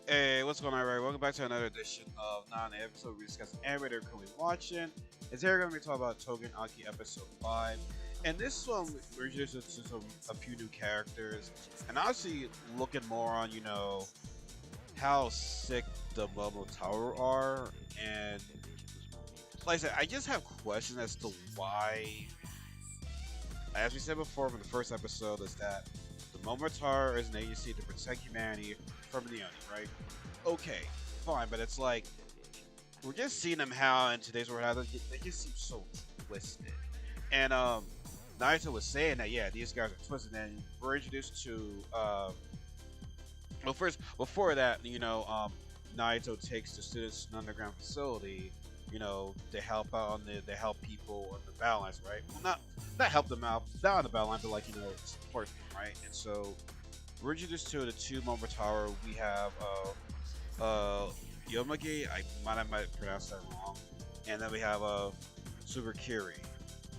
Hey, what's going on, everybody? Welcome back to another edition of Nani episode. We discuss anime they're currently watching. And today we're going to be talking about Tougen Anki episode 5. And this one, we're introduced to a few new characters. And honestly, looking more on, how sick the Momo Tower are. And like I said, I just have questions as to why, as we said before from the first episode, is that the Momo Tower is an agency to protect humanity from the Nani, right? Okay, fine, but it's like we're just seeing them how in today's world how they just seem so twisted. And Naito was saying that yeah, these guys are twisted, and we're introduced to well first before that, Naito takes the students to an underground facility, to help out on the help people on the balance, right? Well, not help them out, not on the balance, but like support them, right? And so we're introduced to the two Momo Tower. We have Yomagi, I might pronounce that wrong, and then we have Subakiri.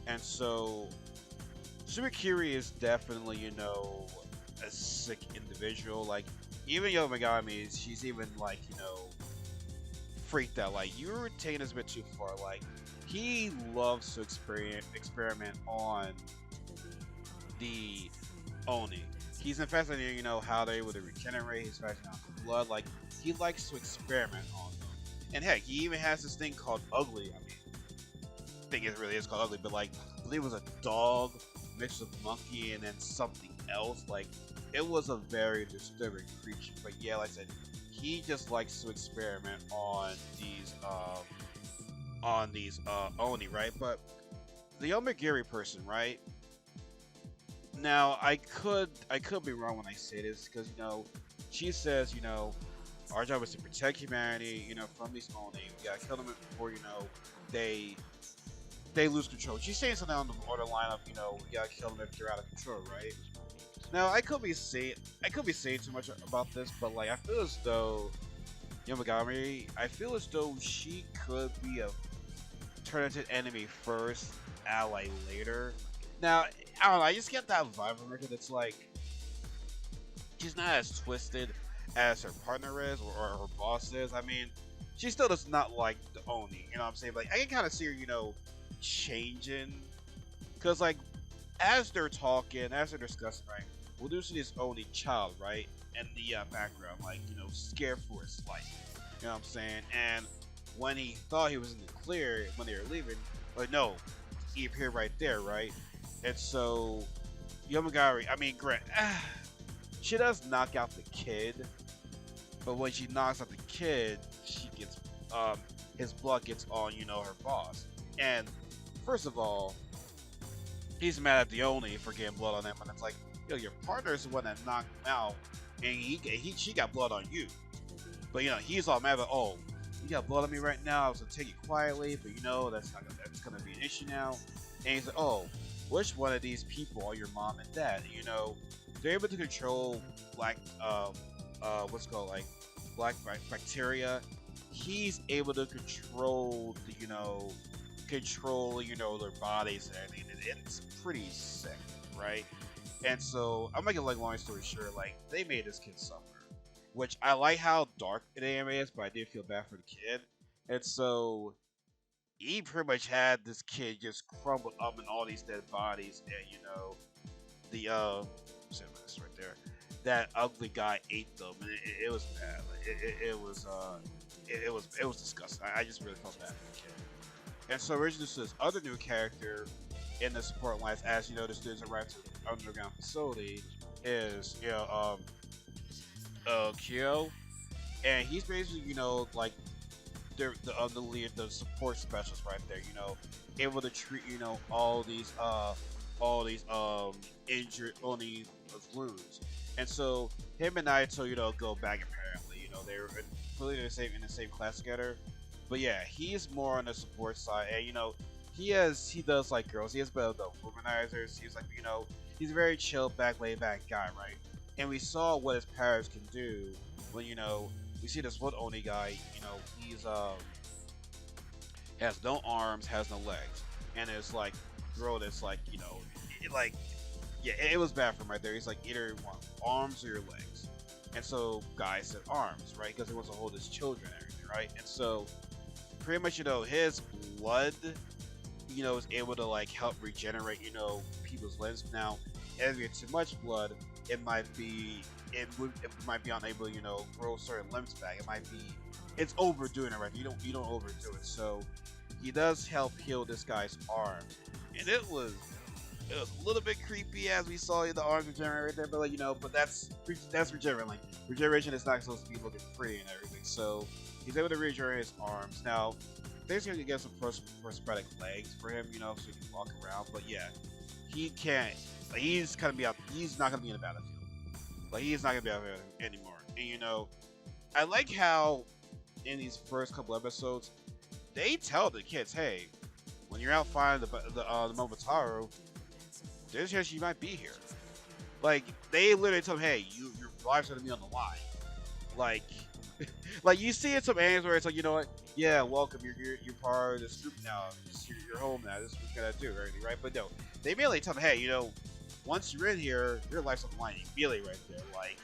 And so Subakiri is definitely a sick individual. Like even Yomagami, she's even like freaked out. Like you were taking this a bit too far. Like he loves to experiment on the Oni. He's fascinated, how they're able to regenerate. He's fascinated on the blood. Like he likes to experiment on them. And heck, he even has this thing called Ugly. I mean, I think it really is called Ugly, but like, I believe it was a dog mixed with monkey and then something else. Like, it was a very disturbing creature. But yeah, like I said, he just likes to experiment on these Oni, right? But the Omagiri person, right? Now, I could be wrong when I say this because she says our job is to protect humanity from these Oni. We gotta kill them before they they lose control. She's saying something on the borderline of we gotta kill them if they're out of control, right? Now I could be saying too much about this, but like I feel as though Yamagami, I feel as though she could be a turn into enemy first, ally later. Now, I don't know, I just get that vibe from her that it's like she's not as twisted as her partner is or her boss is. I mean, she still does not like the Oni, you know what I'm saying? Like, I can kind of see her, changing. Because, like, as they're talking, as they're discussing, right, we'll do see this Oni child, right, in the background, like, scared for his life. You know what I'm saying? And when he thought he was in the clear, when they were leaving, like, no, he appeared right there, right? And so Yomagari, I mean, Grant, she does knock out the kid, but when she knocks out the kid, she gets his blood gets on her boss. And first of all, he's mad at the Oni for getting blood on him, and it's like, your partner's the one that knocked him out, and she got blood on you. But he's all mad about, oh, you got blood on me right now. I was gonna take it quietly, but that's gonna be an issue now. And he's like, oh, which one of these people are your mom and dad? They're able to control black what's it called, like black bacteria. He's able to control their bodies and everything. It's pretty sick, right? And so I'm making like long story short, like they made this kid suffer, which I like how dark the anime is, but I did feel bad for the kid. And so he pretty much had this kid just crumbled up in all these dead bodies, and the this right there, that ugly guy ate them, and it was bad. Like, it was disgusting. I just really felt bad for the kid. And so originally this other new character in the support lines, as the students arrive to the underground facility, is Kyo, and he's basically like the lead, the support specialist right there. Able to treat all these injured Oni wounds. And so him and Naito go back apparently. They were completely in the same class together. But yeah, he's more on the support side, and he does like girls. He has better the womanizers. He's like he's a very chill, laid back guy, right? And we saw what his powers can do when we see this one Oni guy. He's has no arms, has no legs, and it's like girl that's like it was bad for him right there. He's like either you want arms or your legs. and so guys said arms, right? Because he wants to hold his children and everything, right? And so pretty much, his blood, is able to like help regenerate, people's limbs. Now, if you get too much blood, it might be it might be unable, to, grow certain limbs back. It might be it's overdoing it, right? You don't overdo it. So he does help heal this guy's arms, and it was a little bit creepy as we saw the arms regenerate right there, but like but that's regeneration. Like, regeneration is not supposed to be looking pretty and everything. So he's able to regenerate his arms. Now, they're gonna get some prosthetic legs for him, so he can walk around. But yeah, he can't. Like, he's gonna be out. He's not gonna be in the battlefield. Like, he's not gonna be out there anymore. And I like how in these first couple episodes they tell the kids, hey, when you're out fighting the Momotaro, there's a chance you might be here. Like, they literally tell him, hey, your life's gonna be on the line. Like, like you see in some animes where it's like, you know what? Yeah, welcome. You're part of this group now. You're home now. This is what you gotta do, right? But no, they immediately tell him, hey, once you're in here, your life's on the line immediately right there. Like,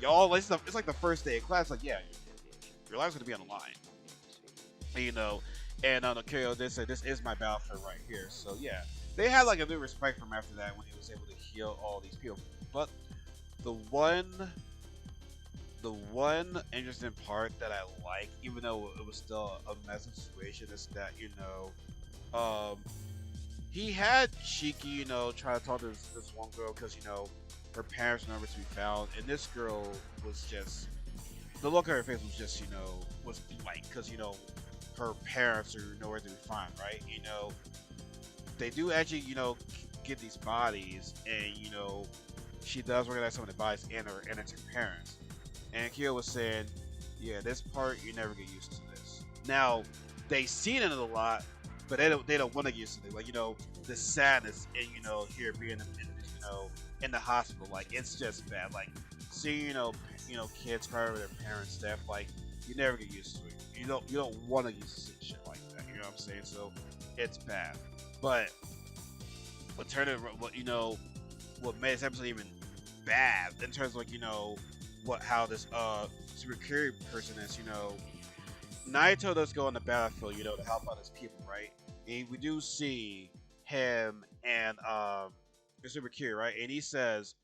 y'all, it's like the first day of class. Like, yeah, your life's gonna be on the line. And Akio did say, this is my battlefield right here. So yeah, they had like a new respect for him after that when he was able to heal all these people. But the one interesting part that I like, even though it was still a messy situation, is that he had Shiki, try to talk to this one girl because her parents were nowhere to be found, and this girl was just the look on her face was just was blank because her parents are nowhere to be found, right? They do actually get these bodies, and she does recognize some of the bodies and it's her parents. And Kyo was saying, yeah, this part you never get used to this. Now, they seen it a lot, but they don't want to get used to it. Like, the sadness and here being in the hospital, like, it's just bad. Like, seeing kids cry over their parents' death, like, you never get used to it. You don't want to get used to shit like that. You know what I'm saying? So it's bad. But what made this episode even bad in terms of how this super curious person is, Naito does go on the battlefield, to help out his people, right? And we do see him and the super curious, right? And he says,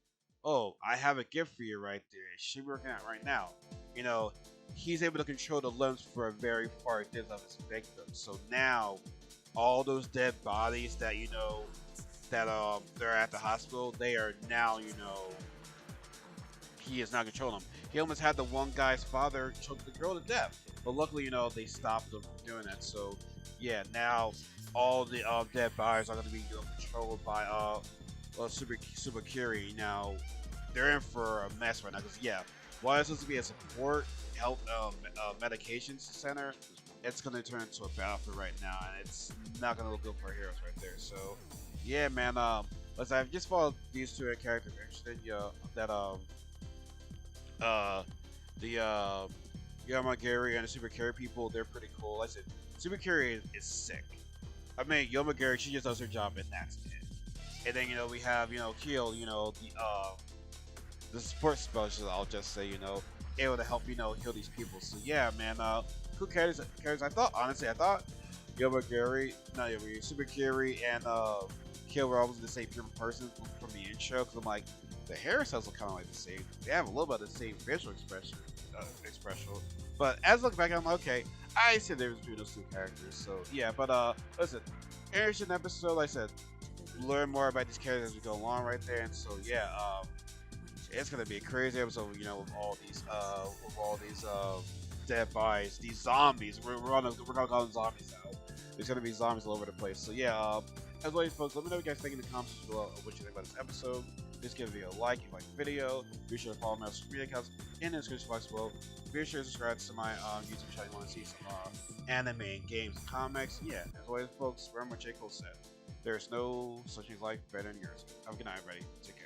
oh, I have a gift for you right there. It should be working out right now. He's able to control the limbs for a very far distance of his victim. So now, all those dead bodies that they're at the hospital, they are now he is not controlling them. He almost had the one guy's father choke the girl to death, but luckily they stopped him from doing that. So yeah, now all the dead bodies are going to be controlled by Super Curie. Now they're in for a mess right now because yeah, while it's supposed to be a support health medications center, it's going to turn into a battlefield right now, and it's not going to look good for our heroes right there. So yeah, man. I've just followed these two characters. Interested, that the Yamagiri and the Super Carry people, they're pretty cool. Like I said, Super Carry is sick. I mean, Yamagiri, she just does her job, and that's it. And then we have Keel, the support specialist. I'll just say able to help heal these people. So yeah, man. Cool characters. I thought Yamagiri, not Yamagiri, Super Carry and Keel were almost the same person from the intro. Because I'm like, the hairstyles look kind of like the same. They have a little bit of the same facial expression. But as I look back, I'm like, okay, I see there's between those two characters. So yeah, but listen, interesting episode. Like I said, learn more about these characters as we go along right there. And so yeah, it's gonna be a crazy episode. With all these dead bodies, these zombies. We're gonna call them zombies now. There's gonna be zombies all over the place. So yeah, as always, folks, let me know what you guys think in the comments below of what you think about this episode. Just give the video a like if you like the video. Be sure to follow my social media accounts in the description box below. Be sure to subscribe to my YouTube channel if you want to see some anime, games, and comics. Yeah, as always, folks, remember what J. Cole said. There's no such thing as life better than yours. Have a good night, everybody. Take care.